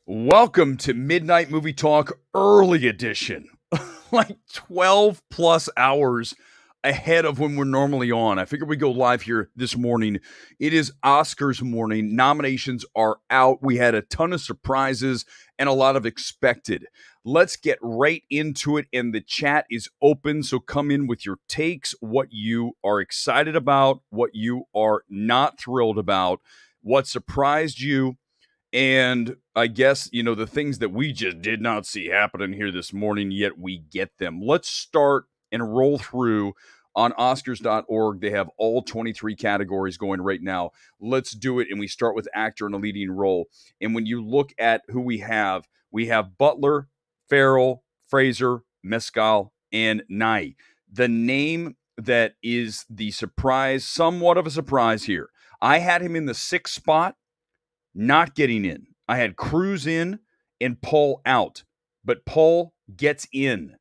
Welcome to Midnight Movie Talk Early Edition. Like 12 plus hours ahead of when we're normally on. I figured we go live here this morning. It is Oscars morning. Nominations are out. We had a ton of surprises and a lot of expected. Let's get right into it. And the chat is open. So come in with your takes, what you are excited about, what you are not thrilled about, what surprised you. And I guess, the things that we just did not see happening here this morning, yet we get them. Let's start and roll through on Oscars.org. They have all 23 categories going right now. Let's do it. And we start with actor in a leading role. And when you look at who we have Butler, Farrell, Fraser, Mescal, and Nye. The name that is the surprise, somewhat of a surprise here. I had him in the 6th spot. Not getting in. I had Cruz in and Paul out, but Paul gets in,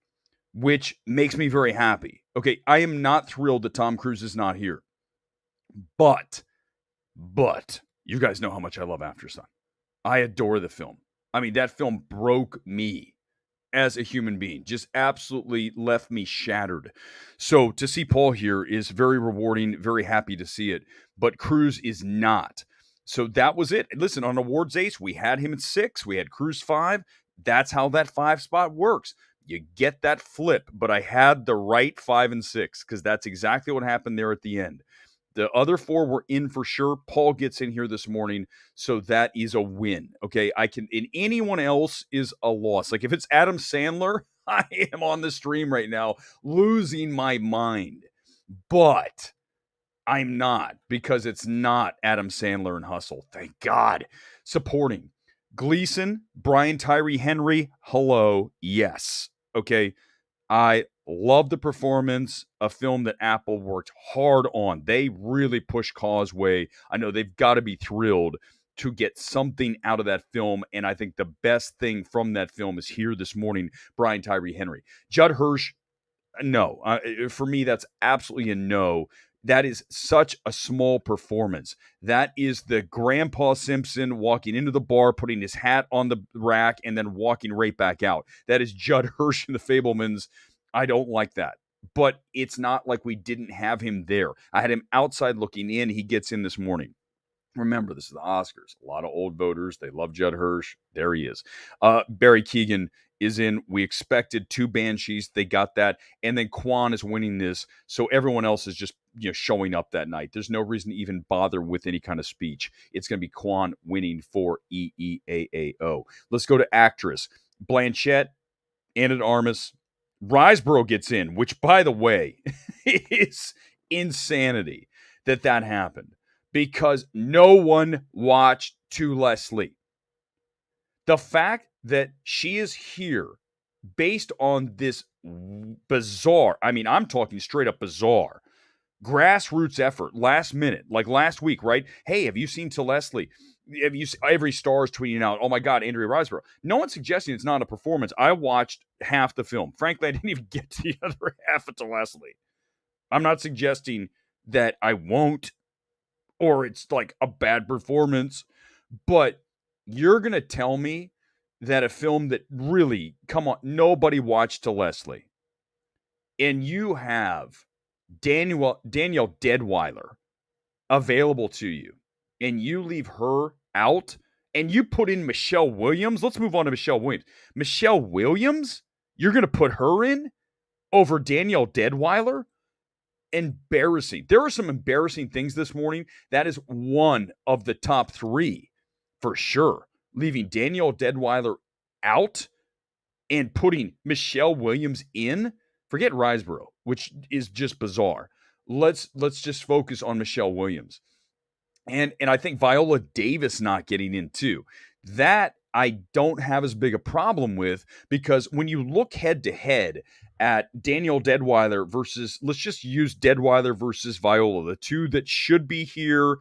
which makes me very happy. Okay, I am not thrilled that Tom Cruise is not here, but you guys know how much I love After Sun. I adore the film. I mean, that film broke me as a human being, just absolutely left me shattered. So to see Paul here is very rewarding, very happy to see it, but Cruise is not. So that was it. Listen, on Awards Ace, we had him at 6. We had Cruise 5. That's how that 5 spot works. You get that flip, but I had the right 5 and 6 because that's exactly what happened there at the end. The other 4 were in for sure. Paul gets in here this morning, so that is a win. Okay, and anyone else is a loss. Like if it's Adam Sandler, I am on the stream right now losing my mind. But I'm not, because it's not Adam Sandler and Hustle. Thank God. Supporting. Gleason, Brian Tyree Henry, hello, yes. Okay, I love the performance, a film that Apple worked hard on. They really pushed Causeway. I know they've got to be thrilled to get something out of that film, and I think the best thing from that film is here this morning, Brian Tyree Henry. Judd Hirsch, no. For me, that's absolutely a no. That is such a small performance. That is the Grandpa Simpson walking into the bar, putting his hat on the rack, and then walking right back out. That is Judd Hirsch in The Fabelmans. I don't like that. But it's not like we didn't have him there. I had him outside looking in. He gets in this morning. Remember, this is the Oscars. A lot of old voters. They love Judd Hirsch. There he is. Barry Keoghan is in. We expected 2 Banshees. They got that. And then Kwan is winning this. So everyone else is just showing up that night. There's no reason to even bother with any kind of speech. It's going to be Kwan winning for EEAAO. Let's go to actress. Blanchett, Anna de Armas. Riseborough gets in, which, by the way, is insanity that happened. Because no one watched To Leslie. The fact that she is here based on this bizarre, I'm talking straight up bizarre, grassroots effort, last minute, like last week, right? Hey, have you seen To Leslie? Have you? Every star is tweeting out, oh my God, Andrea Riseborough. No one's suggesting it's not a performance. I watched half the film. Frankly, I didn't even get to the other half of To Leslie. I'm not suggesting that I won't, or it's like a bad performance, but you're going to tell me that a film that really, come on, nobody watched To Leslie, and you have Danielle Deadwyler available to you, and you leave her out, and you put in Michelle Williams. Let's move on to Michelle Williams. Michelle Williams, you're going to put her in over Danielle Deadwyler? Embarrassing. There are some embarrassing things this morning. That is one of the top 3 for sure. Leaving Danielle Deadwyler out and putting Michelle Williams in. Forget Riseborough, which is just bizarre. Let's just focus on Michelle Williams. And I think Viola Davis not getting in too. That I don't have as big a problem with, because when you look head to head at Danielle Deadwyler versus, let's just use Deadwyler versus Viola, the 2 that should be here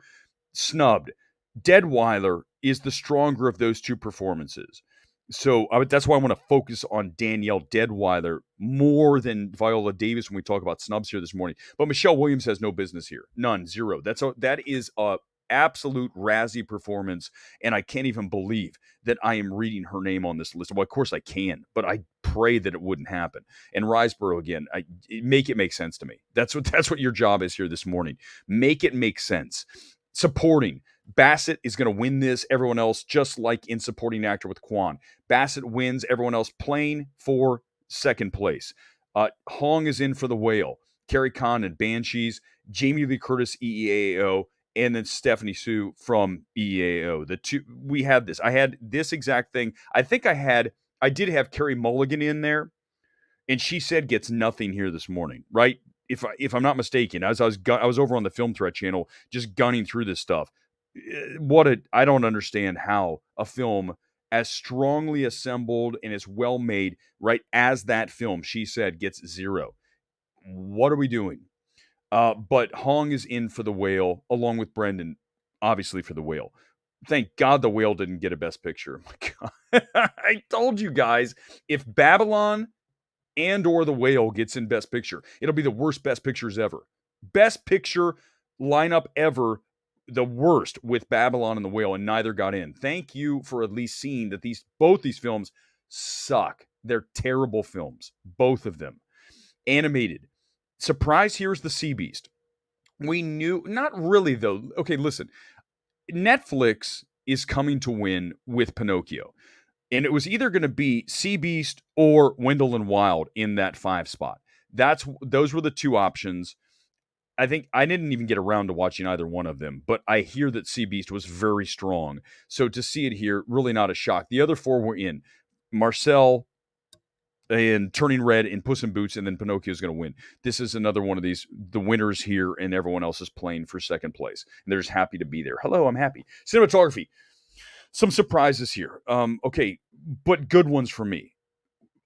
snubbed. Deadwyler is the stronger of those 2 performances. So that's why I want to focus on Danielle Deadwyler more than Viola Davis when we talk about snubs here this morning. But Michelle Williams has no business here. None. Zero. That is a absolute Razzie performance, and I can't even believe that I am reading her name on this list. Well, of course I can, but I pray that it wouldn't happen. And Riseborough again, make it make sense to me. That's what your job is here this morning. Make it make sense. Supporting. Bassett is going to win this. Everyone else, just like in supporting actor with Kwan. Bassett wins. Everyone else playing for second place. Hong is in for The Whale. Carrie Condon, Banshees. Jamie Lee Curtis, EEAO. And then Stephanie Sue from EEAO. The two, we had this. I had this exact thing. I did have Carrie Mulligan in there, and she said gets nothing here this morning, right? If I'm not mistaken, as I was over on the Film Threat channel just gunning through this stuff. I don't understand how a film as strongly assembled and as well made, right, as that film, she said, gets 0. What are we doing? But Hong is in for The Whale, along with Brendan, obviously for The Whale. Thank God The Whale didn't get a Best Picture. Oh my God. I told you guys, if Babylon and or The Whale gets in Best Picture, it'll be the worst Best Pictures ever. Best Picture lineup ever, the worst with Babylon and The Whale, and neither got in. Thank you for at least seeing that both these films suck. They're terrible films, both of them. Animated. Surprise, here's The Sea Beast. We knew, not really though. Okay, listen. Netflix is coming to win with Pinocchio. And it was either going to be Sea Beast or Wendell and Wild in that 5 spot. Those were the two options. I think I didn't even get around to watching either one of them, but I hear that Sea Beast was very strong. So to see it here, really not a shock. The other 4 were in. Marcel and Turning Red and Puss in Boots, and then Pinocchio is going to win. This is another one of these, the winners here, and everyone else is playing for second place. And they're just happy to be there. Hello, I'm happy. Cinematography. Some surprises here. Okay, but good ones for me.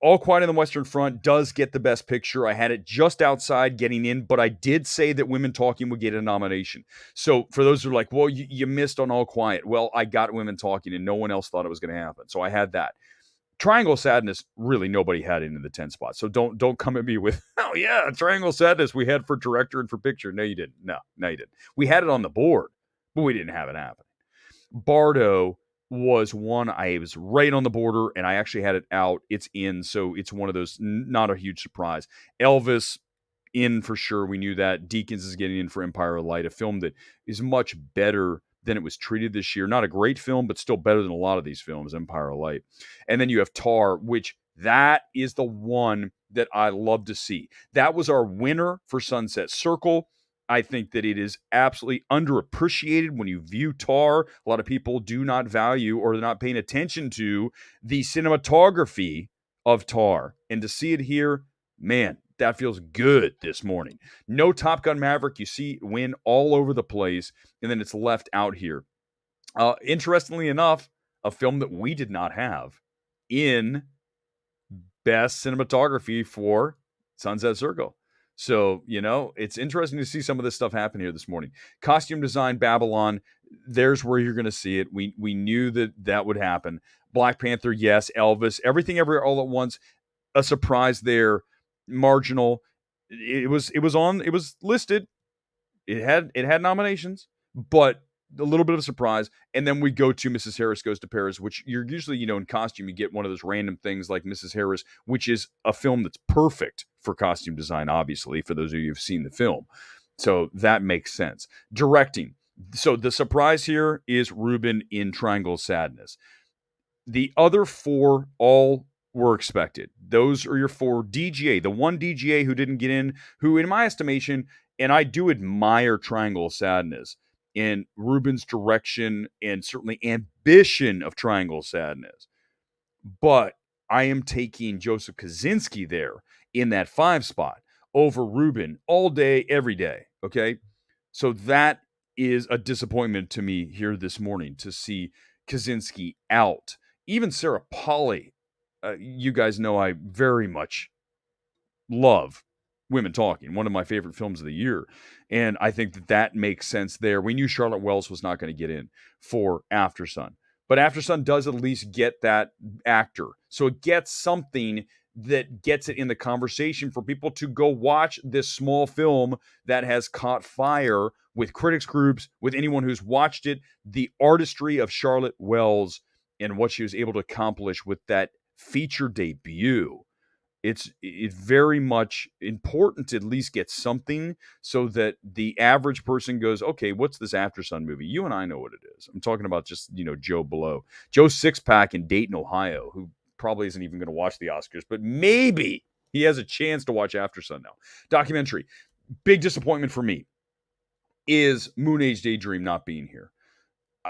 All Quiet on the Western Front does get the Best Picture. I had it just outside getting in, but I did say that Women Talking would get a nomination. So for those who are like, well, you missed on All Quiet. Well, I got Women Talking, and no one else thought it was going to happen. So I had that. Triangle Sadness, really nobody had into the 10 spot. So don't come at me with, oh yeah, Triangle Sadness we had for director and for picture. No, you didn't. No, you didn't. We had it on the board, but we didn't have it happen. Bardo was one I was right on the border, and I actually had it out. It's in, so it's one of those, not a huge surprise. Elvis, in for sure. We knew that. Deakins is getting in for Empire of Light, a film that is much better than it was treated this year. Not a great film, but still better than a lot of these films, Empire of Light. And then you have Tar, which that is the one that I love to see. That was our winner for Sunset Circle. I think that it is absolutely underappreciated when you view Tar. A lot of people do not value, or they're not paying attention to, the cinematography of Tar. And to see it here, man, that feels good this morning. No Top Gun Maverick. You see win all over the place, and then it's left out here. Interestingly enough, a film that we did not have in Best Cinematography for Sunset Circle. So, it's interesting to see some of this stuff happen here this morning. Costume design, Babylon, there's where you're going to see it. We knew that would happen. Black Panther, yes. Elvis, Everything Everywhere All at Once, a surprise there. Marginal. It was listed. It had nominations, but a little bit of a surprise. And then we go to Mrs. Harris Goes to Paris, which you're usually, in costume, you get one of those random things like Mrs. Harris, which is a film that's perfect for costume design, obviously, for those of you who've seen the film. So that makes sense. Directing. So the surprise here is Ruben in Triangle Sadness. The other 4 all were expected. Those are your 4. DGA, the one DGA who didn't get in, who in my estimation, and I do admire Triangle Sadness and Ruben's direction and certainly ambition of Triangle Sadness. But I am taking Joseph Kosinski there in that 5 spot over Ruben all day, every day. Okay. So that is a disappointment to me here this morning to see Kosinski out. Even Sarah Polley, you guys know I very much love Women Talking, one of my favorite films of the year. And I think that makes sense there. We knew Charlotte Wells was not going to get in for After Sun. But After Sun does at least get that actor. So it gets something that gets it in the conversation for people to go watch this small film that has caught fire with critics groups, with anyone who's watched it, the artistry of Charlotte Wells and what she was able to accomplish with that feature debut. It's very much important to at least get something so that the average person goes, okay, what's this After Sun movie? You and I know what it is. I'm talking about just, Joe Blow. Joe Sixpack in Dayton, Ohio, who probably isn't even going to watch the Oscars, but maybe he has a chance to watch After Sun now. Documentary. Big disappointment for me is Moon Age Daydream not being here.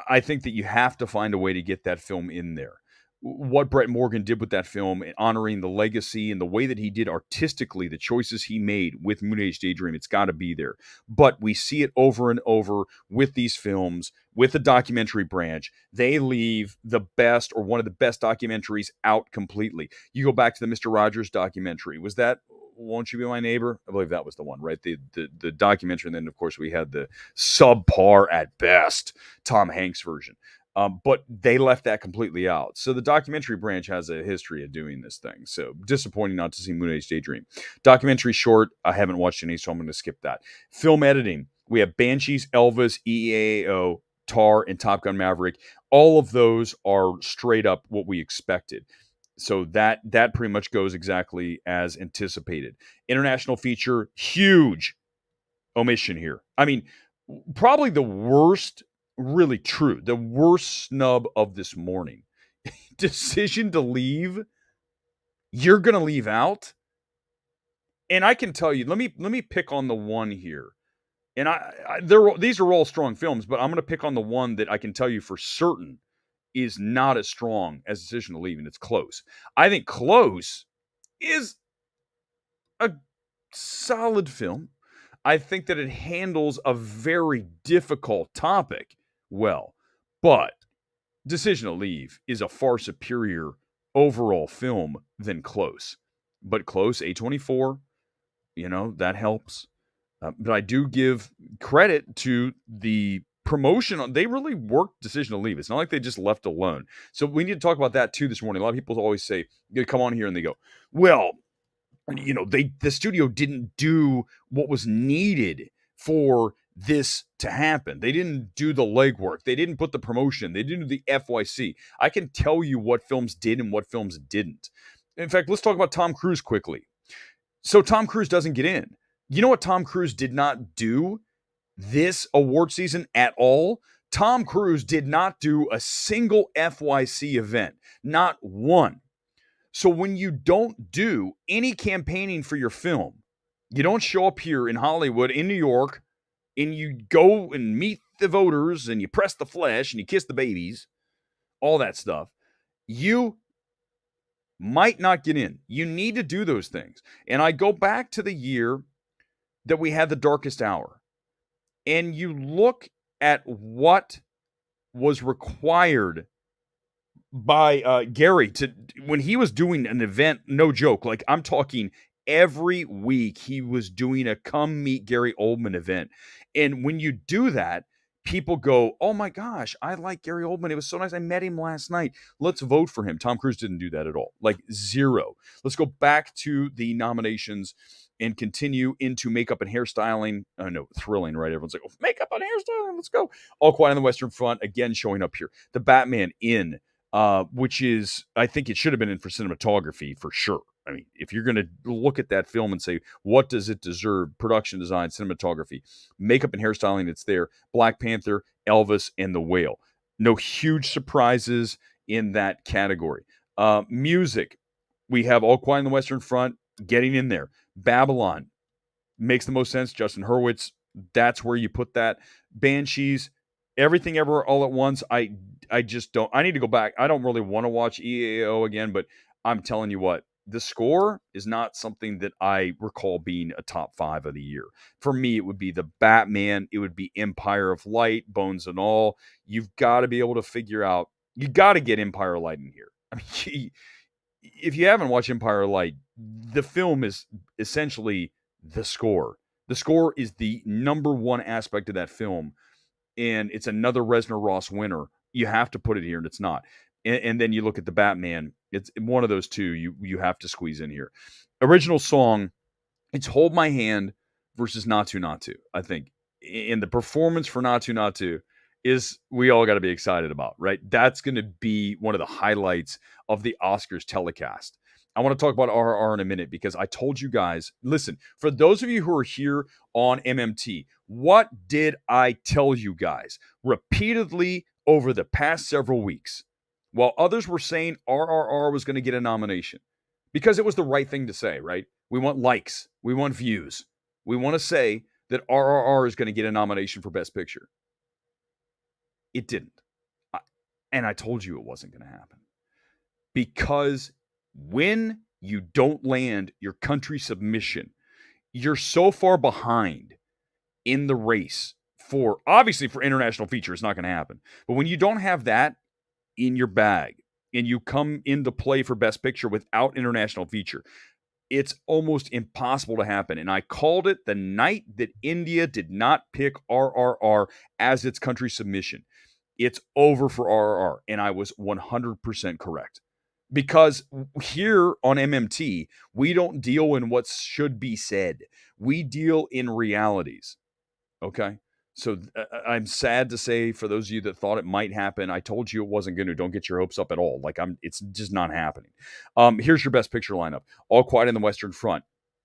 I think that you have to find a way to get that film in there. What Brett Morgan did with that film, honoring the legacy and the way that he did artistically, the choices he made with Moon Age Daydream, it's got to be there. But we see it over and over with these films, with the documentary branch. They leave the best or one of the best documentaries out completely. You go back to the Mr. Rogers documentary. Was that Won't You Be My Neighbor? I believe that was the one, right? The documentary. And then, of course, we had the subpar at best Tom Hanks version. But they left that completely out. So the documentary branch has a history of doing this thing. So disappointing not to see Moon Age Daydream. Documentary short, I haven't watched any, so I'm going to skip that. Film editing, we have Banshees, Elvis, EAO, Tar, and Top Gun Maverick. All of those are straight up what we expected. So that pretty much goes exactly as anticipated. International feature, huge omission here. I mean, probably the worst, really true, the worst snub of this morning. Decision to Leave. You're going to leave out. And I can tell you, let me pick on the one here. And these are all strong films, but I'm going to pick on the one that I can tell you for certain is not as strong as Decision to Leave, and it's Close. I think Close is a solid film. I think that it handles a very difficult topic well, but Decision to Leave is a far superior overall film than Close. But Close, A24, that helps. But I do give credit to the promotion. They really worked Decision to Leave. It's not like they just left alone. So we need to talk about that too this morning. A lot of people always say, they come on here and they go, well, the studio didn't do what was needed for this to happen. They didn't do the legwork. They didn't put the promotion. They didn't do the FYC. I can tell you what films did and what films didn't. In fact, let's talk about Tom Cruise quickly. So Tom Cruise doesn't get in. You know what Tom Cruise did not do this award season at all? Tom Cruise did not do a single FYC event. Not one. So when you don't do any campaigning for your film, you don't show up here in Hollywood, in New York, and you go and meet the voters and you press the flesh and you kiss the babies, all that stuff, you might not get in. You need to do those things. And I go back to the year that we had The Darkest Hour, and you look at what was required by Gary when he was doing an event, no joke, like I'm talking every week he was doing a come meet Gary Oldman event. And when you do that, people go, oh my gosh, I like Gary Oldman. It was so nice. I met him last night. Let's vote for him. Tom Cruise didn't do that at all. Like zero. Let's go back to the nominations and continue into makeup and hairstyling. Oh no, thrilling, right? Everyone's like, oh, makeup and hairstyling, let's go. All Quiet on the Western Front, again, showing up here. The Batman in, which is, I think it should have been in for cinematography for sure. I mean, if you're going to look at that film and say, what does it deserve? Production design, cinematography, makeup and hairstyling, it's there. Black Panther, Elvis, and The Whale. No huge surprises in that category. Music, we have All Quiet on the Western Front getting in there. Babylon makes the most sense. Justin Hurwitz, that's where you put that. Banshees, Everything Ever All at Once. I just don't. I need to go back. I don't really want to watch EAO again, but I'm telling you what, the score is not something that I recall being a top 5 of the year. For me, it would be the Batman. It would be Empire of Light, Bones and All. You've got to be able to figure out. You got to get Empire of Light in here. I mean, if you haven't watched Empire of Light, the film is essentially the score. The score is the number one aspect of that film, and it's another Reznor Ross winner. You have to put it here, and it's not. And then you look at the Batman. It's one of those two you have to squeeze in here. Original song, it's Hold My Hand versus Not To Not To. I think and the performance for Natu is we all got to be excited about, right? That's going to be one of the highlights of the Oscars telecast. I want to talk about RRR in a minute because I told you guys, listen, for those of you who are here on MMT, what did I tell you guys repeatedly over the past several weeks? While others were saying RRR was going to get a nomination because it was the right thing to say, right? We want likes, we want views. We want to say that RRR is going to get a nomination for Best Picture. It didn't. And I told you it wasn't going to happen. Because when you don't land your country submission, you're so far behind in the race for, obviously for international feature, it's not going to happen. But when you don't have that in your bag and you come into play for Best Picture without international feature, it's almost impossible to happen. And I called it the night that India did not pick RRR as its country submission. It's over for RRR. And I was 100% correct. Because here on MMT, we don't deal in what should be said. We deal in realities. Okay? So I'm sad to say, for those of you that thought it might happen, I told you it wasn't going to. Don't get your hopes up at all. It's just not happening. Here's your Best Picture lineup. All Quiet on the Western Front.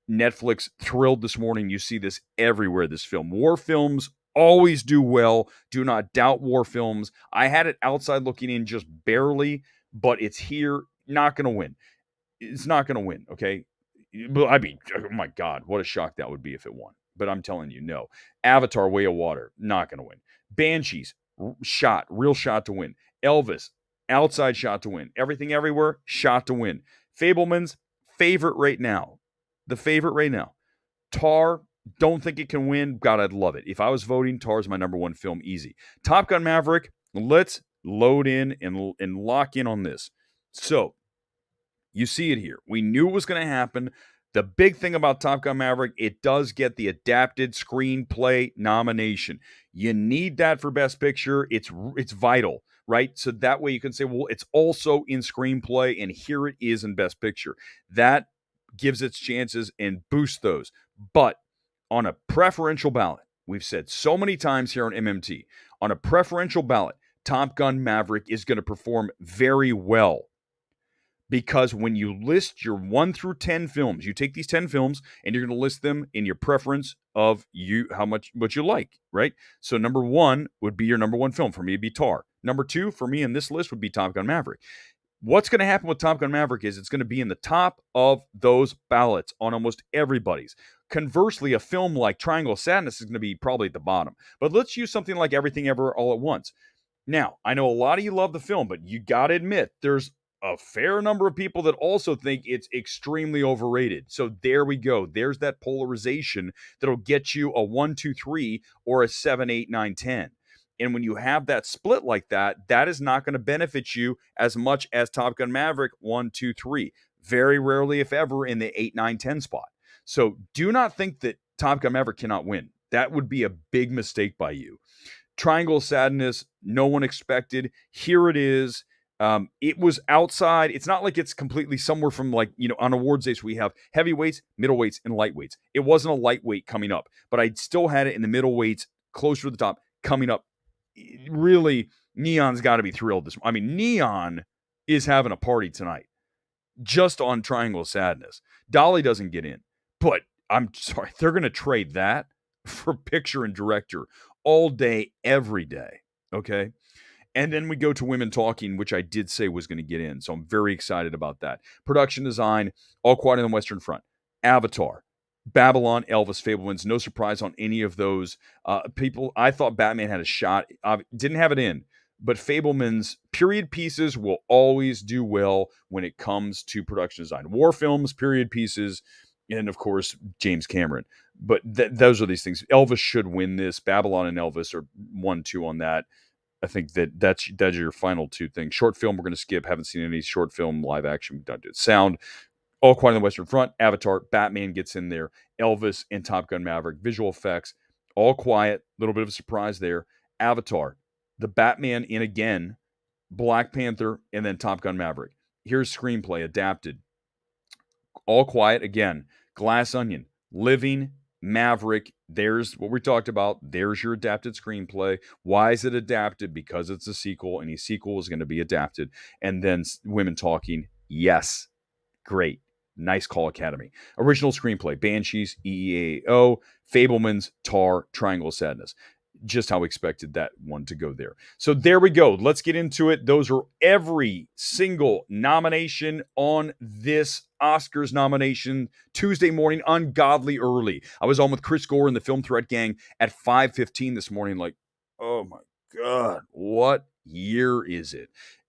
Netflix thrilled this morning. You see this everywhere, this film. War films always do well. Do not doubt war films. I had it outside looking in just barely, but it's here. Not going to win. It's not going to win, okay? But I mean, oh my God, what a shock that would be if it won. But I'm telling you, no. Avatar, Way of Water, not going to win. Banshees, real shot to win. Elvis, outside shot to win. Everything Everywhere, shot to win. Fableman's, favorite right now. The favorite right now. Tar, don't think it can win. God, I'd love it. If I was voting, Tar's my number one film, easy. Top Gun Maverick, let's load in and lock in on this. So, you see it here. We knew it was going to happen. The big thing about Top Gun Maverick, it does get the adapted screenplay nomination. You need that for Best Picture. It's vital, right? So that way you can say, well, it's also in screenplay, and here it is in Best Picture. That gives its chances and boosts those. But on a preferential ballot, we've said so many times here on MMT, on a preferential ballot, Top Gun Maverick is going to perform very well. Because when you list your 1 through 10 films, you take these 10 films and you're going to list them in your preference of what you like, right? So number 1 would be your number 1 film. For me, it'd be Tar. Number 2 for me in this list would be Top Gun Maverick. What's going to happen with Top Gun Maverick is it's going to be in the top of those ballots on almost everybody's. Conversely, a film like Triangle of Sadness is going to be probably at the bottom. But let's use something like Everything Ever All at Once. Now, I know a lot of you love the film, but you got to admit there's a fair number of people that also think it's extremely overrated. So there we go. There's that polarization that'll get you a 1, 2, 3 or a 7, 8, 9, 10. And when you have that split like that, that is not going to benefit you as much as Top Gun Maverick 1, 2, 3. Very rarely, if ever, in the 8, 9, 10 spot. So do not think that Top Gun Maverick cannot win. That would be a big mistake by you. Triangle of Sadness, no one expected. Here it is. It was outside. It's not like it's completely somewhere from, like, on awards days we have heavyweights, middleweights, and lightweights. It wasn't a lightweight coming up, but I still had it in the middleweights, closer to the top, coming up. Really, Neon's got to be thrilled. Neon is having a party tonight, just on Triangle of Sadness. Dolly doesn't get in, but I'm sorry, they're going to trade that for picture and director all day, every day. Okay. And then we go to Women Talking, which I did say was going to get in. So I'm very excited about that. Production design, All Quiet on the Western Front. Avatar, Babylon, Elvis, Fabelmans. No surprise on any of those. People, I thought Batman had a shot. Didn't have it in. But Fabelmans, period pieces will always do well when it comes to production design. War films, period pieces, and of course, James Cameron. But those are these things. Elvis should win this. Babylon and Elvis are 1, 2 on that. I think that's your final 2 things. Short film, we're going to skip. Haven't seen any short film, live action. We've done it. Sound, All Quiet on the Western Front. Avatar, Batman gets in there. Elvis and Top Gun Maverick. Visual effects, All Quiet. A little bit of a surprise there. Avatar, the Batman in again. Black Panther, and then Top Gun Maverick. Here's screenplay adapted. All Quiet again. Glass Onion, Living, Maverick, there's what we talked about. There's your adapted screenplay. Why is it adapted? Because it's a sequel. Any sequel is going to be adapted. And then Women Talking. Yes. Great. Nice call, Academy. Original screenplay Banshees, EEAO, Fablemans, Tar, Triangle of Sadness. Just how expected that one to go there. So there we go. Let's get into it. Those are every single nomination on this Oscars nomination Tuesday morning, ungodly early. I was on with Chris Gore and the Film Threat Gang at 5:15 this morning. Like, oh my God, what year is it?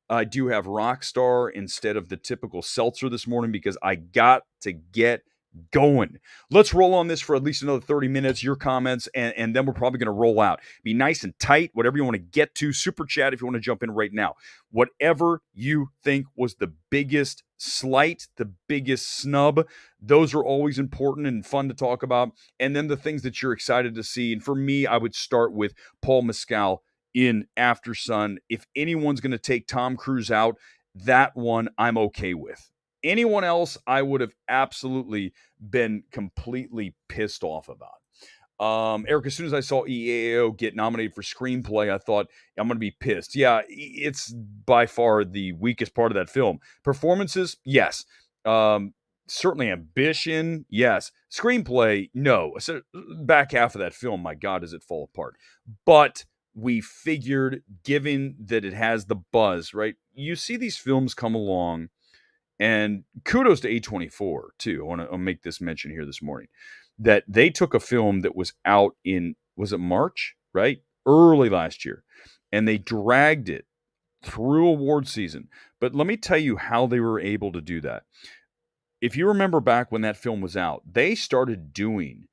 I do have Rockstar instead of the typical seltzer this morning because I got to get going. Let's roll on this for at least another 30 minutes, your comments, and then we're probably going to roll out. Be nice and tight, whatever you want to get to. Super chat if you want to jump in right now. Whatever you think was the biggest slight, the biggest snub, those are always important and fun to talk about. And then the things that you're excited to see. And for me, I would start with Paul Mescal in After Sun. If anyone's going to take Tom Cruise out, that one I'm okay with. Anyone else, I would have absolutely been completely pissed off about. Eric, as soon as I saw EAO get nominated for screenplay, I thought, I'm going to be pissed. Yeah, it's by far the weakest part of that film. Performances, yes. Certainly ambition, yes. Screenplay, no. So back half of that film, my God, does it fall apart. But we figured, given that it has the buzz, right? You see these films come along, and kudos to A24, too. I want to make this mention here this morning, that they took a film that was out in, was it March, right? Early last year, and they dragged it through award season. But let me tell you how they were able to do that. If you remember back when that film was out, they started doing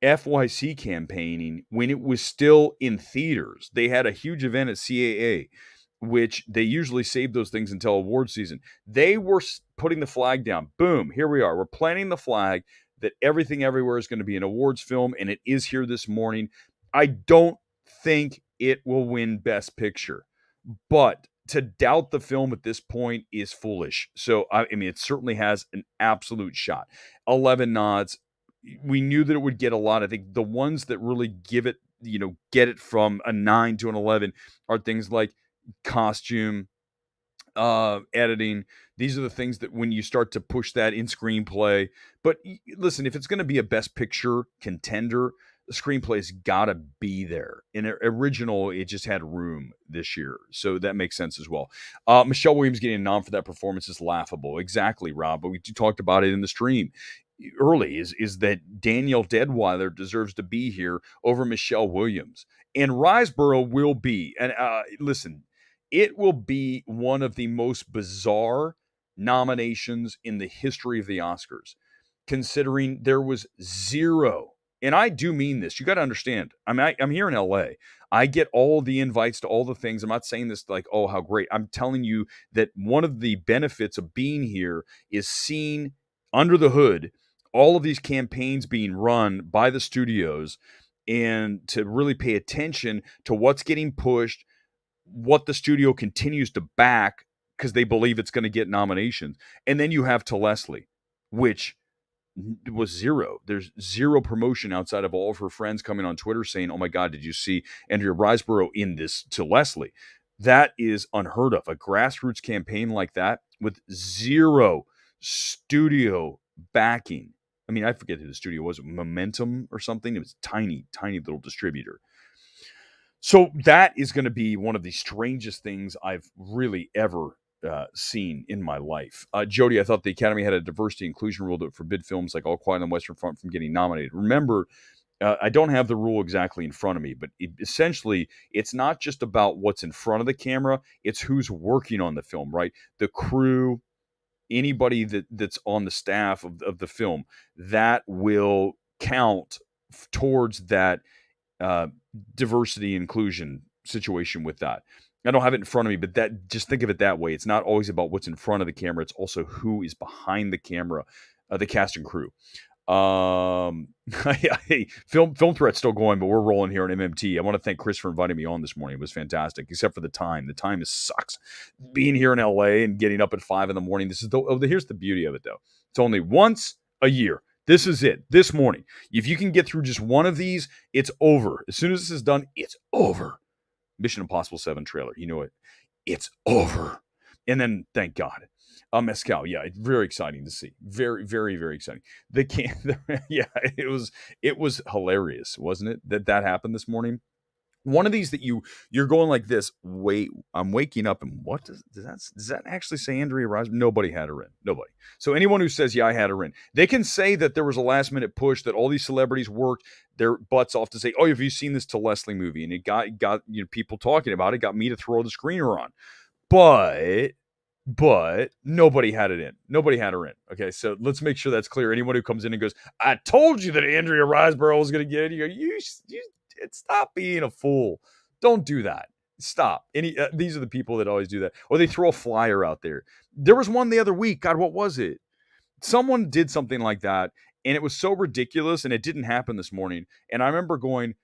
FYC campaigning when it was still in theaters. They had a huge event at CAA, which they usually save those things until award season. They were putting the flag down. Boom, here we are. We're planting the flag that Everything Everywhere is going to be an awards film, and it is here this morning. I don't think it will win Best Picture, but to doubt the film at this point is foolish. So, I mean, it certainly has an absolute shot. 11 nods. We knew that it would get a lot. I think the ones that really give it, get it from a 9 to an 11 are things like costume, editing. These are the things that when you start to push that in screenplay. But listen, if it's going to be a Best Picture contender, the screenplay's got to be there. In original, it just had room this year, so that makes sense as well. Michelle Williams getting a nom for that performance is laughable. Exactly, Rob. But we talked about it in the stream early. Is that Danielle Deadwyler deserves to be here over Michelle Williams, and Riseborough will be. And listen, it will be one of the most bizarre nominations in the history of the Oscars, considering there was zero. And I do mean this. You got to understand. I'm here in LA. I get all the invites to all the things. I'm not saying this like, oh, how great. I'm telling you that one of the benefits of being here is seeing under the hood all of these campaigns being run by the studios, and to really pay attention to what's getting pushed, what the studio continues to back because they believe it's going to get nominations. And then you have To Leslie, which was zero. There's zero promotion outside of all of her friends coming on Twitter saying, oh my God, did you see Andrea Riseborough in this To Leslie? That is unheard of. A grassroots campaign like that with zero studio backing. I mean, I forget who the studio was, Momentum or something. It was tiny, tiny little distributor. So that is going to be one of the strangest things I've really ever seen in my life. Jody, I thought the Academy had a diversity inclusion rule that forbid films like All Quiet on the Western Front from getting nominated. Remember, I don't have the rule exactly in front of me, but essentially, it's not just about what's in front of the camera. It's who's working on the film, right? The crew, anybody that's on the staff of the film, that will count towards that diversity inclusion situation with that. I don't have it in front of me, but that, just think of it that way. It's not always about what's in front of the camera. It's also who is behind the camera, the cast and crew. Film Threat's still going, but we're rolling here on MMT. I want to thank Chris for inviting me on this morning. It was fantastic, except for the time. The time sucks. Being here in LA and getting up at 5 a.m. This is here's the beauty of it, though. It's only once a year. This is it. This morning. If you can get through just one of these, it's over. As soon as this is done, it's over. Mission Impossible 7 trailer. You know it. It's over. And then, thank God. Mezcal, yeah, very exciting to see. Very, very, very exciting. The can, yeah, it was hilarious, wasn't it? That happened this morning. One of these that you're going like this. Wait, I'm waking up, and what does that actually say? Andrea Riseborough? Nobody had her in. Nobody. So anyone who says yeah, I had her in, they can say that there was a last minute push, that all these celebrities worked their butts off to say, oh, have you seen this To Leslie movie? And it got people talking about it. Got me to throw the screener on, but nobody had it in. Nobody had her in. Okay, so let's make sure that's clear. Anyone who comes in and goes, I told you that Andrea Riseborough was going to get it. You go, you stop being a fool. Don't do that. Stop. These are the people that always do that. Or they throw a flyer out there. There was one the other week. God, what was it? Someone did something like that, and it was so ridiculous, and it didn't happen this morning. And I remember going,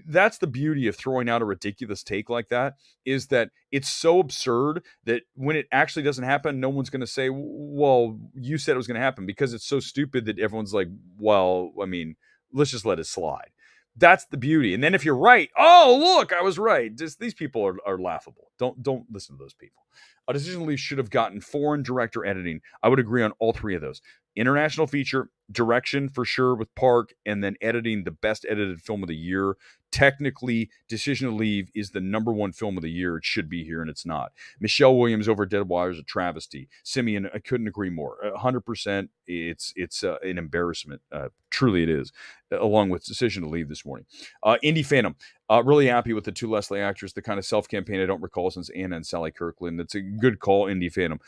that's the beauty of throwing out a ridiculous take like that, is that it's so absurd that when it actually doesn't happen, no one's going to say, well, you said it was going to happen, because it's so stupid that everyone's like, well, I mean, let's just let it slide. That's the beauty. And then if you're right, oh, look, I was right. These people are laughable. Don't listen to those people. A decision leaf should have gotten foreign director editing. I would agree on all three of those. International feature, direction for sure with Park, and then editing, the best edited film of the year. Technically, Decision to Leave is the number one film of the year. It should be here, and it's not. Michelle Williams over Dead Wire is a travesty. Simeon, I couldn't agree more. 100%, it's an embarrassment. Truly it is, along with Decision to Leave this morning. Indie Phantom, really happy with the two Leslie actors, the kind of self-campaign I don't recall since Anna and Sally Kirkland. That's a good call, Indie Phantom.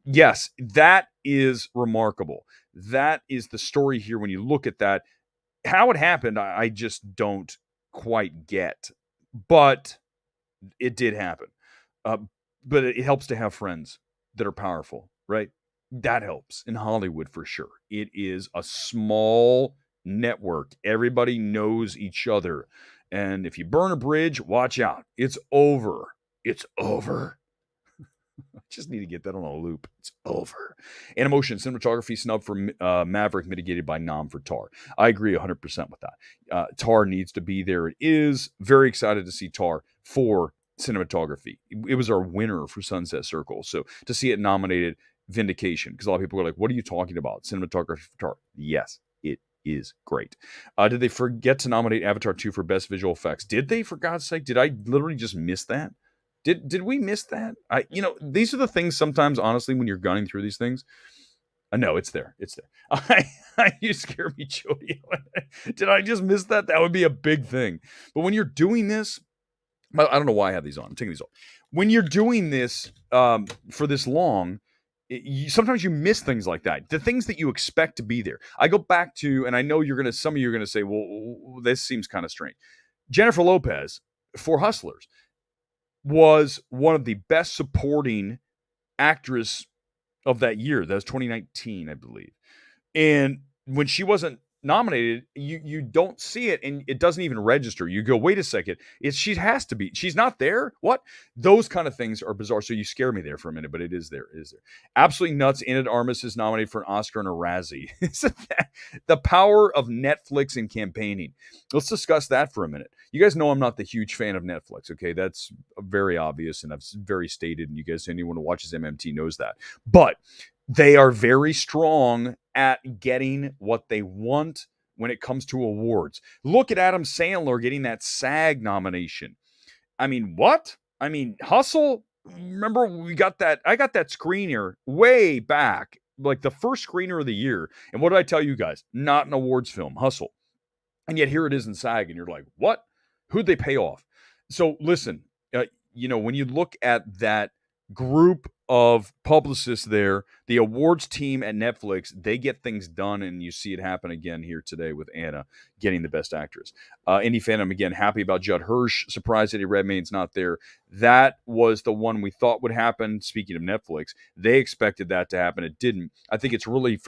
Yes, that is remarkable. That is the story here. When you look at that, how it happened, I just don't quite get. But it did happen. But it helps to have friends that are powerful, right? That helps in Hollywood for sure. It is a small network. Everybody knows each other. And if you burn a bridge, watch out. It's over. It's over. I just need to get that on a loop. It's over. Animation, cinematography, snub for Maverick, mitigated by nom for Tar. I agree 100% with that. Tar needs to be there. It is. Very excited to see Tar for cinematography. It was our winner for Sunset Circle. So to see it nominated, vindication. Because a lot of people are like, what are you talking about? Cinematography for Tar. Yes, it is great. Did they forget to nominate Avatar 2 for best visual effects? Did they, for God's sake? Did I literally just miss that? Did we miss that? These are the things sometimes, honestly, when you're gunning through these things. No, it's there. It's there. You scare me, Jody. Did I just miss that? That would be a big thing. But when you're doing this, I don't know why I have these on. I'm taking these off. When you're doing this for this long, sometimes you miss things like that. The things that you expect to be there. I go back to, and I know some of you are gonna say, well, this seems kind of strange. Jennifer Lopez for Hustlers was one of the best supporting actress of that year. That was 2019, I believe. And when she wasn't nominated, you don't see it, and it doesn't even register. You go, wait a second, she has to be. She's not there? What? Those kind of things are bizarre. So you scare me there for a minute, but it is there. It is there. Absolutely nuts. Ana de Armas is nominated for an Oscar and a Razzie. Isn't that the power of Netflix and campaigning? Let's discuss that for a minute. You guys know I'm not the huge fan of Netflix, okay? That's very obvious, and I've very stated, and you guys, anyone who watches MMT knows that. But they are very strong at getting what they want when it comes to awards. Look at Adam Sandler getting that SAG nomination. I mean, what? I mean, Hustle, remember I got that screener way back, like the first screener of the year. And what did I tell you guys? Not an awards film, Hustle. And yet here it is in SAG, and you're like, what? Who'd they pay off? So listen, when you look at that group of publicists there, the awards team at Netflix, they get things done, and you see it happen again here today with Anna getting the best actress. Indie Phantom, again, happy about Judd Hirsch. Surprised Eddie Redmayne's not there. That was the one we thought would happen. Speaking of Netflix, they expected that to happen. It didn't. I think it's really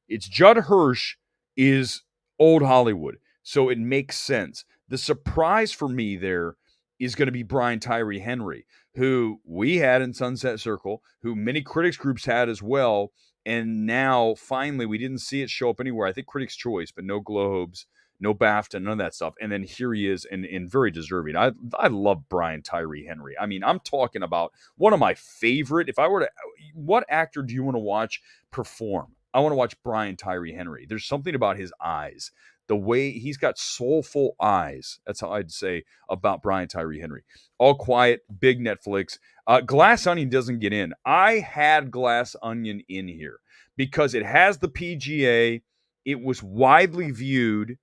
it's Judd Hirsch is old Hollywood, so it makes sense. The surprise for me there is going to be Brian Tyree Henry, who we had in Sunset Circle, who many critics groups had as well. And now finally, we didn't see it show up anywhere. I think Critics' Choice, but no Globes, no BAFTA, none of that stuff. And then here he is, and very deserving. I love Brian Tyree Henry. I mean, I'm talking about one of my favorite. If I were to, what actor do you want to watch perform? I want to watch Brian Tyree Henry. There's something about his eyes, the way he's got soulful eyes. That's how I'd say about Brian Tyree Henry. All Quiet, big Netflix. Glass Onion doesn't get in. I had Glass Onion in here because it has the PGA. It was widely viewed,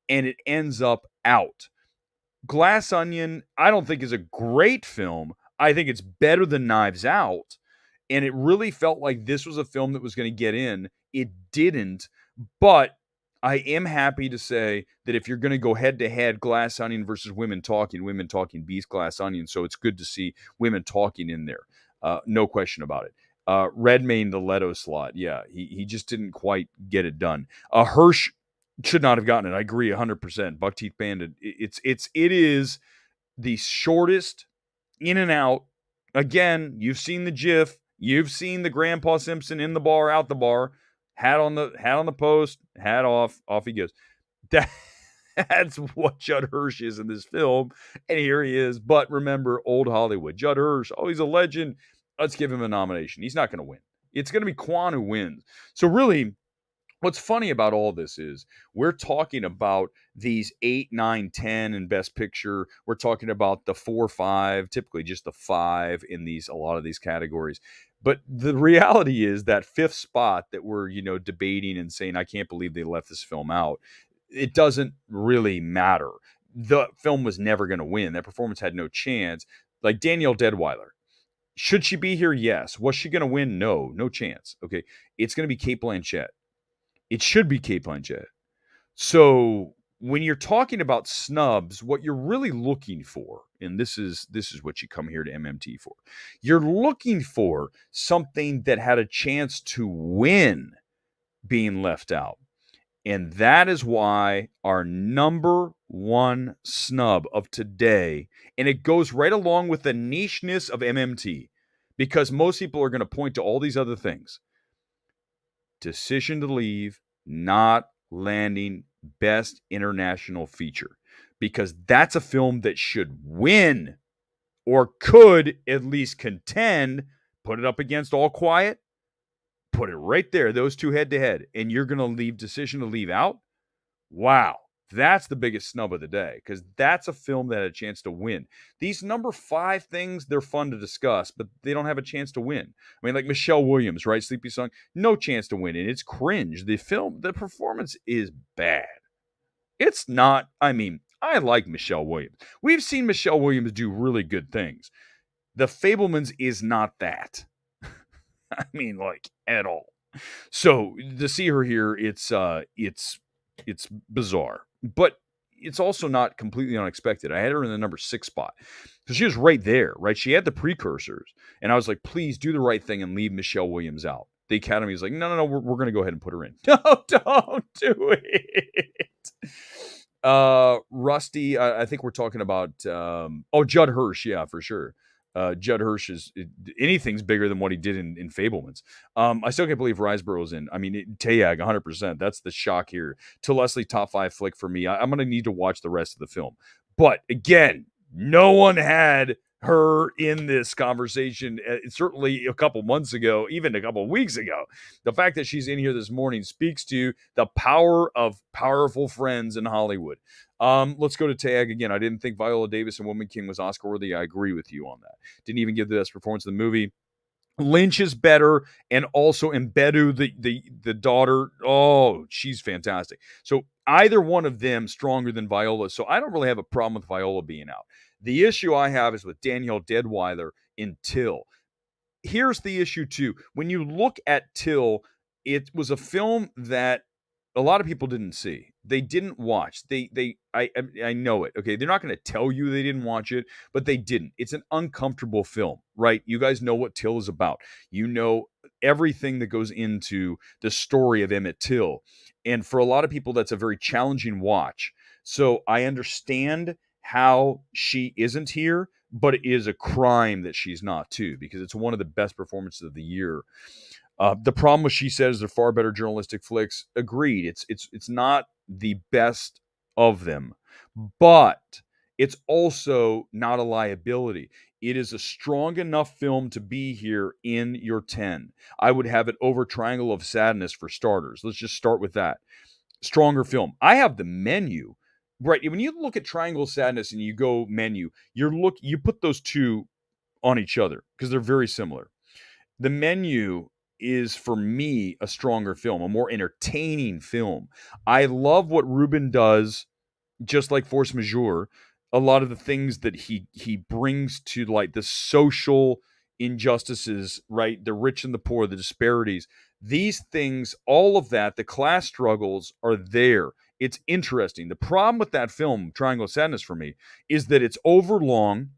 and it ends up out. Glass Onion, I don't think is a great film. I think it's better than Knives Out. And it really felt like this was a film that was going to get in. It didn't. But I am happy to say that if you're going to go head to head, Glass Onion versus Women Talking beats Glass Onion. So it's good to see Women Talking in there. No question about it. Redmayne, the Leto slot. Yeah, he just didn't quite get it done. Hirsch should not have gotten it. I agree 100%. Buckteeth Bandit. It is the shortest in and out. Again, you've seen the GIF. You've seen the Grandpa Simpson in the bar, out the bar, hat on the post, hat off he goes. That's what Judd Hirsch is in this film, and here he is. But remember, old Hollywood, Judd Hirsch, he's a legend. Let's give him a nomination. He's not going to win. It's going to be Quan who wins. So really, what's funny about all this is we're talking about these 8, 9, 10 in Best Picture. We're talking about the 4, 5, typically just the 5 in a lot of these categories. But the reality is that 5th spot that we're, debating and saying, I can't believe they left this film out. It doesn't really matter. The film was never going to win. That performance had no chance. Like Danielle Deadwyler. Should she be here? Yes. Was she going to win? No chance. Okay. It's going to be Cate Blanchett. It should be Cate Blanchett. So when you're talking about snubs, what you're really looking for, and this is what you come here to MMT for, you're looking for something that had a chance to win being left out. And that is why our number one snub of today, and it goes right along with the nicheness of MMT, because most people are going to point to all these other things. Decision to Leave not landing Best International Feature, because that's a film that should win or could at least contend. Put it up against All Quiet, put it right there, those two head to head, and you're going to leave Decision to Leave out? Wow. That's the biggest snub of the day, because that's a film that had a chance to win. These number 5 things, they're fun to discuss, but they don't have a chance to win. I mean, like Michelle Williams, right? Sleepy Song, no chance to win. And it's cringe. The performance is bad. It's not, I like Michelle Williams. We've seen Michelle Williams do really good things. The Fabelmans is not that. At all. So to see her here, it's bizarre, but it's also not completely unexpected. I had her in the number 6 spot because she was right there, right? She had the precursors, and I was like, please do the right thing and leave Michelle Williams out. The Academy is like, no, we're going to go ahead and put her in. No, don't do it. Rusty, I think we're talking about, Judd Hirsch. Yeah, for sure. Judd Hirsch anything's bigger than what he did in Fabelmans. I still can't believe Riseborough's in. Tayag 100%. That's the shock here. To Leslie, top 5 flick for me. I'm going to need to watch the rest of the film. But again, no one had her in this conversation. Certainly a couple months ago, even a couple weeks ago. The fact that she's in here this morning speaks to the power of powerful friends in Hollywood. Let's go to Tag again. I didn't think Viola Davis and Woman King was Oscar worthy. I agree with you on that. Didn't even give the best performance of the movie. Lynch is better, and also Mbedu, the daughter. Oh, she's fantastic. So either one of them stronger than Viola. So I don't really have a problem with Viola being out. The issue I have is with Danielle Deadwyler in Till. Here's the issue too. When you look at Till, it was a film that a lot of people didn't see. They didn't watch. I know it. Okay, they're not going to tell you they didn't watch it, but they didn't. It's an uncomfortable film, right? You guys know what Till is about. You know everything that goes into the story of Emmett Till, and for a lot of people, that's a very challenging watch. So I understand how she isn't here, but it is a crime that she's not too, because it's one of the best performances of the year. The problem with She Says they're far better journalistic flicks. Agreed. It's not the best of them, but it's also not a liability. It is a strong enough film to be here in your 10. I would have it over Triangle of Sadness for starters. Let's just start with that. Stronger film. I have The Menu. Right. When you look at Triangle of Sadness and you go Menu, you put those two on each other because they're very similar. The Menu is, for me, a stronger film, a more entertaining film. I love what Ruben does, just like Force Majeure. A lot of the things that he brings to, like, the social injustices, right? The rich and the poor, the disparities. These things, all of that, the class struggles are there. It's interesting. The problem with that film, Triangle of Sadness, for me, is that it's overlong.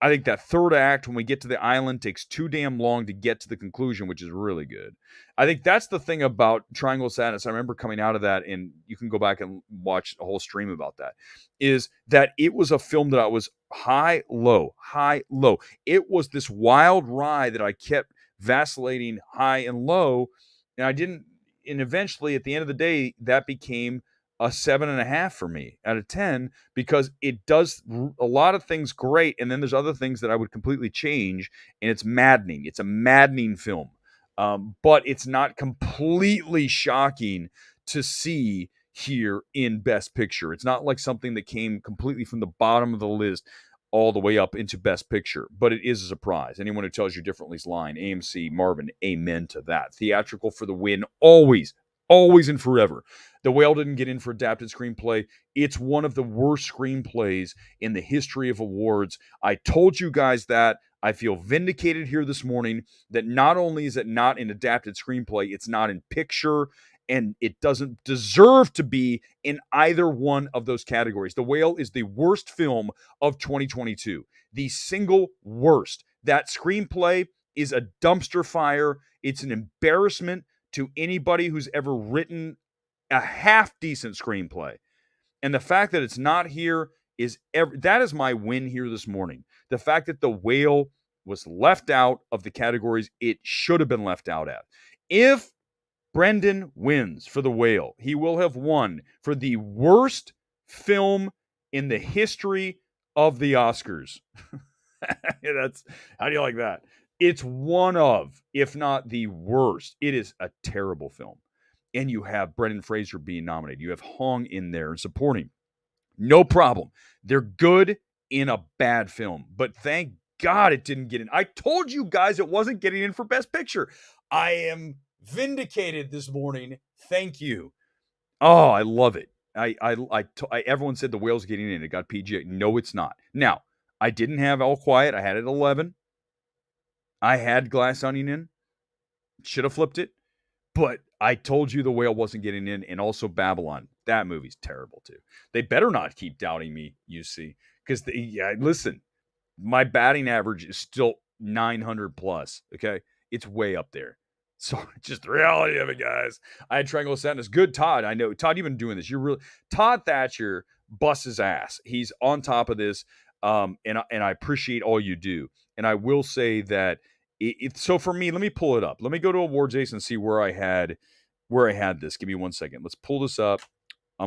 I think that third act, when we get to the island, takes too damn long to get to the conclusion, which is really good. I think that's the thing about Triangle of Sadness. I remember coming out of that, and you can go back and watch a whole stream about that, is that it was a film that I was high, low, high, low. It was this wild ride that I kept vacillating high and low, and I didn't, and eventually at the end of the day, that became a 7.5 for me out of 10, because it does a lot of things great, and then there's other things that I would completely change, and it's maddening. It's a maddening film, but it's not completely shocking to see here in Best Picture. It's not like something that came completely from the bottom of the list all the way up into Best Picture, but it is a surprise. Anyone who tells you differently is lying. AMC, Marvin, amen to that. Theatrical for the win, always, always and forever. The Whale didn't get in for adapted screenplay. It's one of the worst screenplays in the history of awards. I told you guys that. I feel vindicated here this morning that not only is it not an adapted screenplay, it's not in picture, and it doesn't deserve to be in either one of those categories. The Whale is the worst film of 2022. The single worst. That screenplay is a dumpster fire. It's an embarrassment to anybody who's ever written a half decent screenplay. And the fact that it's not here that is my win here this morning. The fact that The Whale was left out of the categories it should have been left out at. If Brendan wins for The Whale, he will have won for the worst film in the history of the Oscars. That's, how do you like that? It's one of, if not the worst. It is a terrible film. And you have Brendan Fraser being nominated. You have Hong in there supporting. No problem. They're good in a bad film. But thank God it didn't get in. I told you guys it wasn't getting in for Best Picture. I am vindicated this morning. Thank you. Oh, I love it. Everyone said The Whale's getting in. It got PGA. No, it's not. Now, I didn't have All Quiet. I had it at 11. I had Glass Onion in. Should have flipped it. But I told you The Whale wasn't getting in, and also Babylon. That movie's terrible too. They better not keep doubting me, you see. Because, listen, my batting average is still 900 plus, okay? It's way up there. So, just the reality of it, guys. I had Triangle of Sadness. Good, Todd. I know. Todd, you've been doing this. Todd Thatcher busts his ass. He's on top of this, and I appreciate all you do. And I will say that, so for me, let me pull it up. Let me go to Awards Ace and see where I had this. Give me 1 second. Let's pull this up. I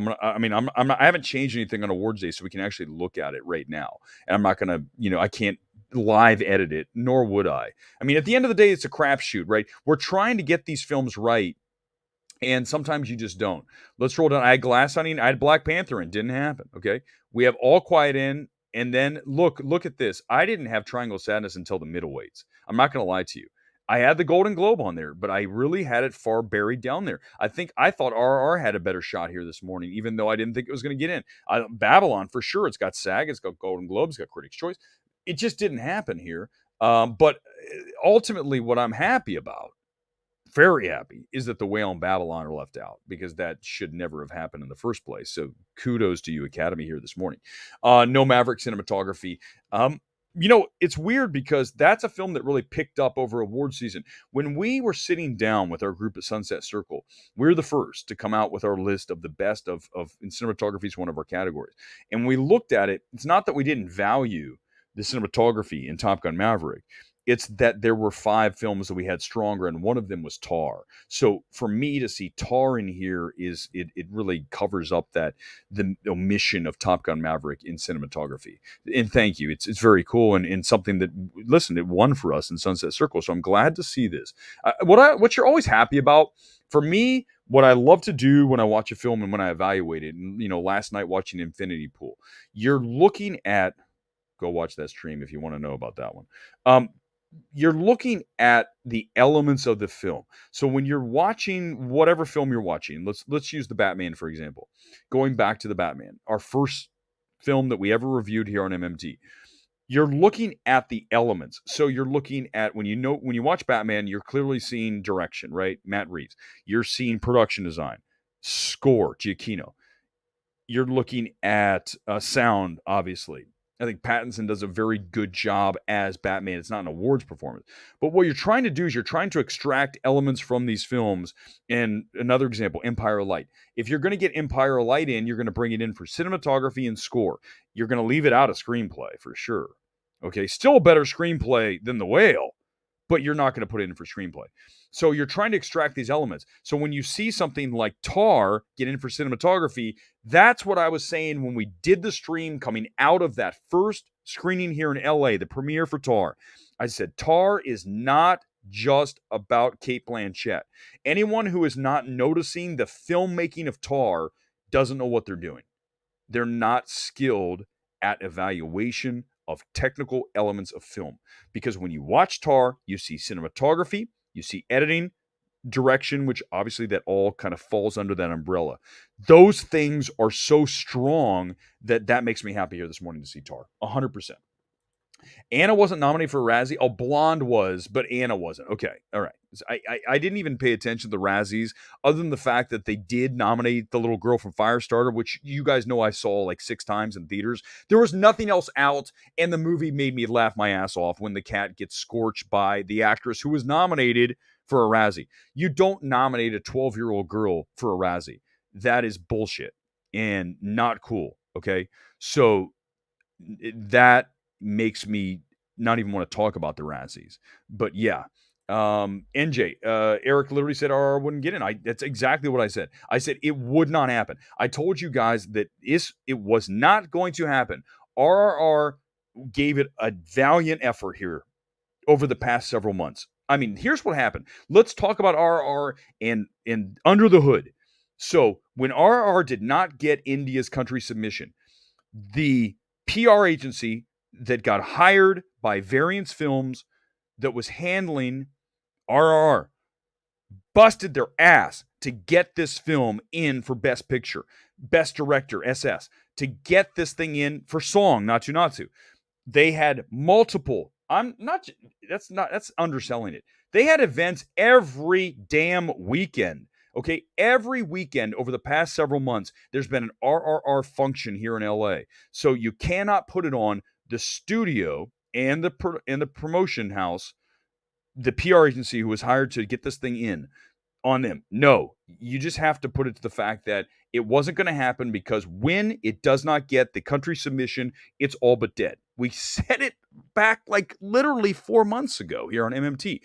haven't changed anything on Awards Day, so we can actually look at it right now. And I'm not gonna, I can't live edit it, nor would I. I mean, at the end of the day, it's a crapshoot, right? We're trying to get these films right, and sometimes you just don't. Let's roll down. I had Glass Onion. I had Black Panther in. Didn't happen. Okay, we have All Quiet in. And then look at this. I didn't have Triangle of Sadness until the middleweights. I'm not going to lie to you. I had the Golden Globe on there, but I really had it far buried down there. I thought RR had a better shot here this morning, even though I didn't think it was going to get in. Babylon, for sure. It's got SAG. It's got Golden Globe. It's got Critics' Choice. It just didn't happen here. But ultimately, what I'm happy about, very happy, is that The Whale and Babylon are left out, because that should never have happened in the first place. So kudos to you, Academy, here this morning. No Maverick Cinematography. It's weird because that's a film that really picked up over award season. When we were sitting down with our group at Sunset Circle, we're the first to come out with our list of the best of in cinematography is one of our categories. And we looked at it. It's not that we didn't value the cinematography in Top Gun Maverick. It's that there were 5 films that we had stronger, and one of them was Tar. So for me to see Tar in here it really covers up that the omission of Top Gun Maverick in cinematography. And thank you. It's very cool and something that, listen, it won for us in Sunset Circle. So I'm glad to see this. What you're always happy about for me, what I love to do when I watch a film and when I evaluate it, and last night watching Infinity Pool, you're looking at. Go watch that stream if you want to know about that one. Um, you're looking at the elements of the film. So when you're watching whatever film you're watching, let's use the Batman for example. Going back to the Batman, our first film that we ever reviewed here on MMT. You're looking at the elements. So you're looking at when you watch Batman, you're clearly seeing direction, right? Matt Reeves. You're seeing production design, score, Giacchino. You're looking at sound, obviously. I think Pattinson does a very good job as Batman. It's not an awards performance. But what you're trying to do is you're trying to extract elements from these films. And another example, Empire of Light. If you're going to get Empire of Light in, you're going to bring it in for cinematography and score. You're going to leave it out of screenplay for sure. Okay, still a better screenplay than The Whale, but you're not going to put it in for screenplay. So you're trying to extract these elements. So when you see something like Tar get in for cinematography, that's what I was saying when we did the stream coming out of that first screening here in LA, the premiere for Tar. I said, Tar is not just about Cate Blanchett. Anyone who is not noticing the filmmaking of Tar doesn't know what they're doing. They're not skilled at evaluation of technical elements of film. Because when you watch Tar, you see cinematography, you see editing, direction, which obviously that all kind of falls under that umbrella. Those things are so strong that makes me happy here this morning to see Tar. 100%. Anna wasn't nominated for a Razzie. Oh, Blonde was, but Anna wasn't. Okay, all right. I didn't even pay attention to the Razzies, other than the fact that they did nominate the little girl from Firestarter, which you guys know I saw like 6 times in theaters. There was nothing else out, and the movie made me laugh my ass off when the cat gets scorched by the actress who was nominated for a Razzie. You don't nominate a 12-year-old girl for a Razzie. That is bullshit and not cool, okay? So that makes me not even want to talk about the Razzies. But yeah, NJ, Eric literally said RR wouldn't get in. That's exactly what I said. I said it would not happen. I told you guys that it was not going to happen. RRR gave it a valiant effort here over the past several months. I mean, here's what happened. Let's talk about RRR and under the hood. So when RRR did not get India's country submission, the PR agency that got hired by Variance Films that was handling RRR busted their ass to get this film in for Best Picture, Best Director, SS, to get this thing in for Song, Natsu Natsu. They had multiple, that's underselling it. They had events every damn weekend. Okay, every weekend over the past several months, there's been an RRR function here in LA. So you cannot put it on the studio and the promotion house, the PR agency who was hired to get this thing in, on them. No, you just have to put it to the fact that it wasn't going to happen because when it does not get the country submission, it's all but dead. We said it back like literally 4 months ago here on MMT.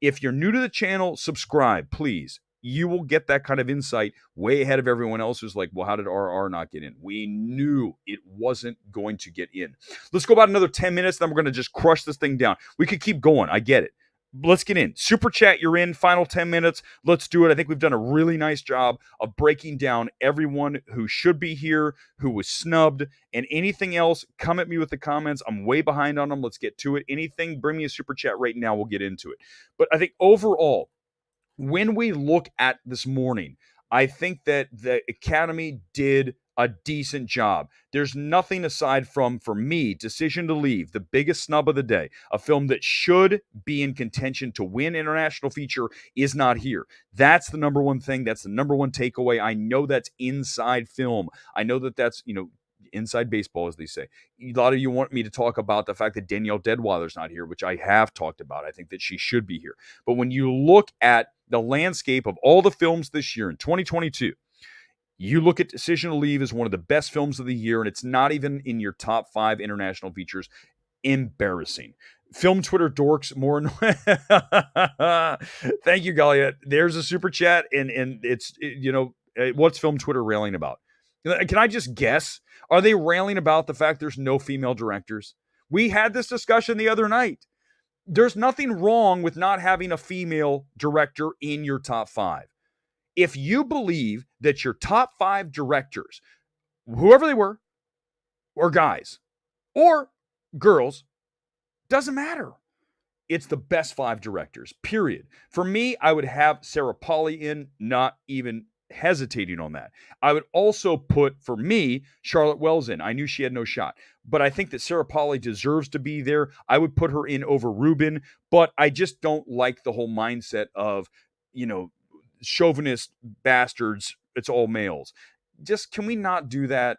If you're new to the channel, subscribe, please. You will get that kind of insight way ahead of everyone else who's like, well, how did RR not get in? We knew it wasn't going to get in. Let's go about another 10 minutes, then we're going to just crush this thing down. We could keep going. I get it. Let's get in. Super chat, you're in. Final 10 minutes. Let's do it. I think we've done a really nice job of breaking down everyone who should be here, who was snubbed, and anything else, come at me with the comments. I'm way behind on them. Let's get to it. Anything, bring me a super chat right now. We'll get into it. But I think overall, when we look at this morning, I think that the Academy did a decent job. There's nothing aside from, for me, Decision to Leave, the biggest snub of the day, a film that should be in contention to win international feature, is not here. That's the number one thing. That's the number one takeaway. I know that's inside film. I know that that's, inside baseball, as they say. A lot of you want me to talk about the fact that Danielle Deadwyler's not here, which I have talked about. I think that she should be here. But when you look at the landscape of all the films this year in 2022, you look at Decision to Leave as one of the best films of the year, and it's not even in your top 5 international features. Embarrassing. Film Twitter dorks more. Thank you, Galia. There's a super chat, and what's Film Twitter railing about? Can I just guess? Are they railing about the fact there's no female directors? We had this discussion the other night. There's nothing wrong with not having a female director in your top 5. If you believe that your top 5 directors, whoever they were, or guys, or girls, doesn't matter. It's the best 5 directors, period. For me, I would have Sarah Polley in, not even hesitating on that. I would also put, for me, Charlotte Wells in. I knew she had no shot, but I think that Sarah Polley deserves to be there. I would put her in over Rubin, but I just don't like the whole mindset of, chauvinist bastards. It's all males. Just, can we not do that?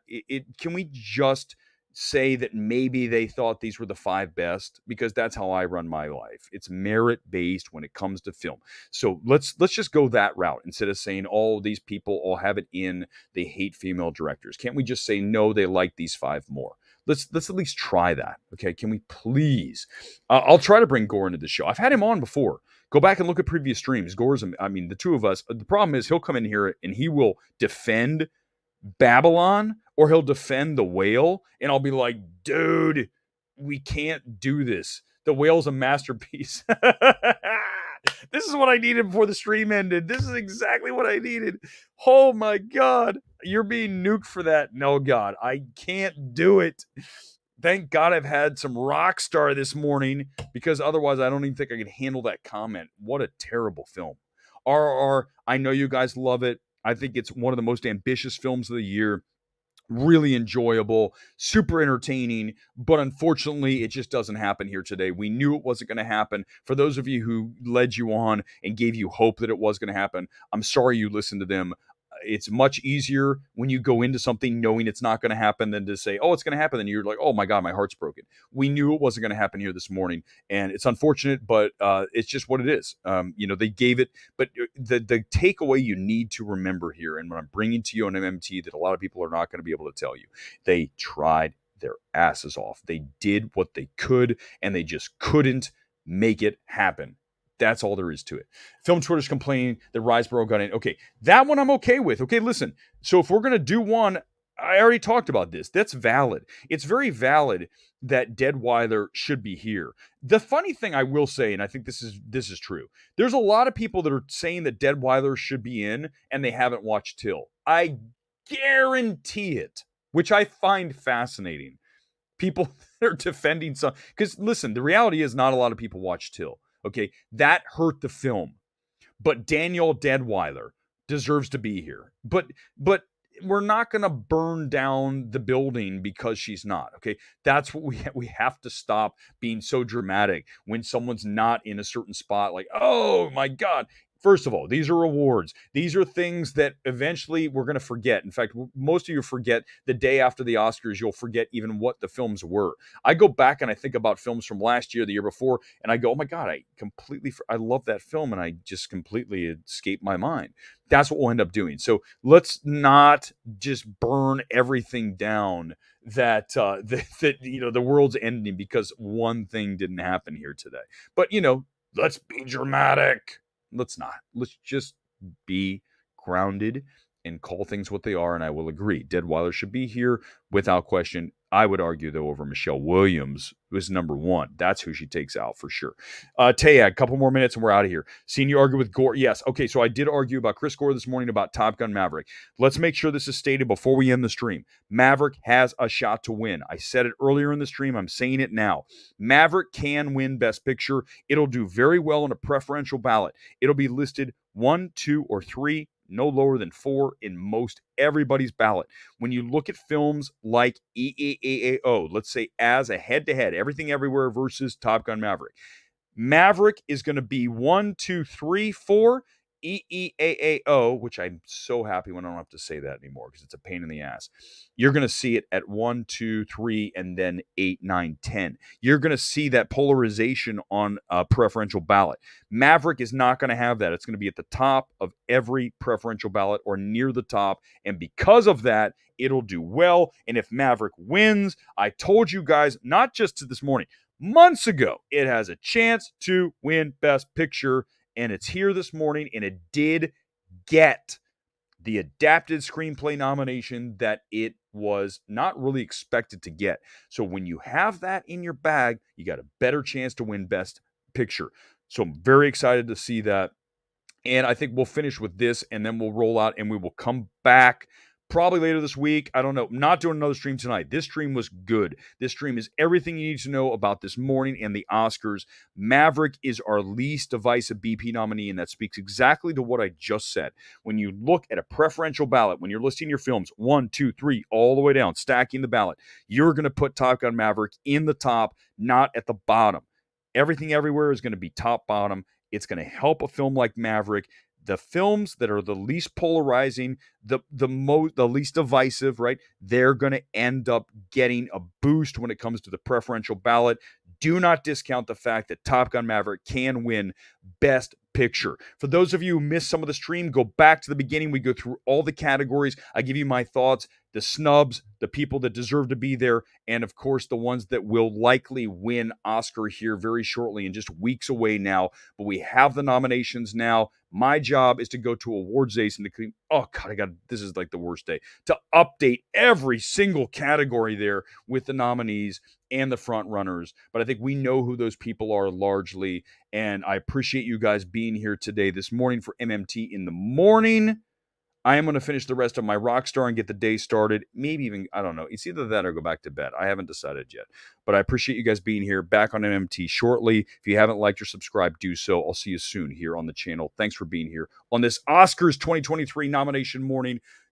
Can we just say that maybe they thought these were the 5 best, because that's how I run my life. It's merit based when it comes to film. So let's just go that route instead of saying all these people all have it in, they hate female directors. Can't we just say no, they like these 5 more? Let's at least try that. Okay, can we please? I'll try to bring Gore into the show. I've had him on before. Go back and look at previous streams. Gore's, the two of us. The problem is he'll come in here and he will defend Babylon, or he'll defend The Whale, and I'll be like, dude, we can't do this. The Whale's a masterpiece. This is what I needed before the stream ended. This is exactly what I needed. Oh my God. You're being nuked for that. No, God, I can't do it. Thank God I've had some Rockstar this morning, because otherwise I don't even think I could handle that comment. What a terrible film. RRR, I know you guys love it. I think it's one of the most ambitious films of the year. Really enjoyable, super entertaining, but unfortunately, it just doesn't happen here today. We knew it wasn't going to happen. For those of you who led you on and gave you hope that it was going to happen, I'm sorry you listened to them. It's much easier when you go into something knowing it's not going to happen than to say, oh, it's going to happen. Then you're like, oh my God, my heart's broken. We knew it wasn't going to happen here this morning, and it's unfortunate, but it's just what it is. They gave it, but the takeaway you need to remember here, and what I'm bringing to you on MMT that a lot of people are not going to be able to tell you, they tried their asses off. They did what they could, and they just couldn't make it happen. That's all there is to it. Film Twitter's complaining that Riseborough got in. Okay, that one I'm okay with. Okay, listen. So if we're going to do one, I already talked about this. That's valid. It's very valid that Deadwyler should be here. The funny thing I will say, and I think this is true, there's a lot of people that are saying that Deadwyler should be in, and they haven't watched Till. I guarantee it, which I find fascinating. People that are defending some, because listen, the reality is not a lot of people watch Till. Okay, that hurt the film. But Danielle Deadwyler deserves to be here. But we're not going to burn down the building because she's not. Okay, that's what we have to stop being so dramatic when someone's not in a certain spot. Like, oh my God. First of all, these are awards. These are things that eventually we're going to forget. In fact, most of you forget the day after the Oscars. You'll forget even what the films were. I go back and I think about films from last year, the year before, and I go, oh my God, I love that film, and I just completely escaped my mind. That's what we'll end up doing. So let's not just burn everything down that the world's ending because one thing didn't happen here today. But let's be dramatic. Let's not. Let's just be grounded and call things what they are, and I will agree. Deadwyler should be here without question. I would argue, though, over Michelle Williams, who is number 1. That's who she takes out for sure. Tayag, a couple more minutes and we're out of here. Seen you argue with Gore. Yes. Okay, so I did argue about Chris Gore this morning about Top Gun Maverick. Let's make sure this is stated before we end the stream. Maverick has a shot to win. I said it earlier in the stream. I'm saying it now. Maverick can win Best Picture. It'll do very well in a preferential ballot. It'll be listed 1, 2, or 3. No lower than 4 in most everybody's ballot. When you look at films like EAAO, let's say as a head-to-head, Everything Everywhere versus Top Gun Maverick. Maverick is going to be 1, 2, 3, 4 EEAAO, which I'm so happy when I don't have to say that anymore because it's a pain in the ass. You're going to see it at 1, 2, 3, and then 8, 9, 10. You're going to see that polarization on a preferential ballot. Maverick is not going to have that. It's going to be at the top of every preferential ballot or near the top. And because of that, it'll do well. And if Maverick wins, I told you guys, not just to this morning, months ago, it has a chance to win Best Picture. And it's here this morning, and it did get the adapted screenplay nomination that it was not really expected to get. So when you have that in your bag, you got a better chance to win Best Picture. So I'm very excited to see that. And I think we'll finish with this, and then we'll roll out, and we will come back probably later this week. I don't know. I'm not doing another stream tonight. This stream was good. This stream is everything you need to know about this morning and the Oscars. Maverick is our least divisive BP nominee, and that speaks exactly to what I just said. When you look at a preferential ballot, when you're listing your films, 1, 2, 3, all the way down, stacking the ballot, you're going to put Top Gun Maverick in the top, not at the bottom. Everything Everywhere is going to be top, bottom. It's going to help a film like Maverick. The films that are the least polarizing, the least divisive, right? They're going to end up getting a boost when it comes to the preferential ballot. Do not discount the fact that Top Gun Maverick can win Best Picture. For those of you who missed some of the stream, go back to the beginning. We go through all the categories. I give you my thoughts, the snubs, the people that deserve to be there, and of course, the ones that will likely win Oscar here very shortly and just weeks away now. But we have the nominations now. My job is to go to Awards Days and to, oh God, this is like the worst day, to update every single category there with the nominees and the front runners. But I think we know who those people are largely. And I appreciate you guys being here today, this morning for MMT in the morning. I am going to finish the rest of my Rockstar and get the day started. Maybe even, I don't know. It's either that or go back to bed. I haven't decided yet. But I appreciate you guys being here. Back on MMT shortly. If you haven't liked or subscribed, do so. I'll see you soon here on the channel. Thanks for being here on this Oscars 2023 nomination morning.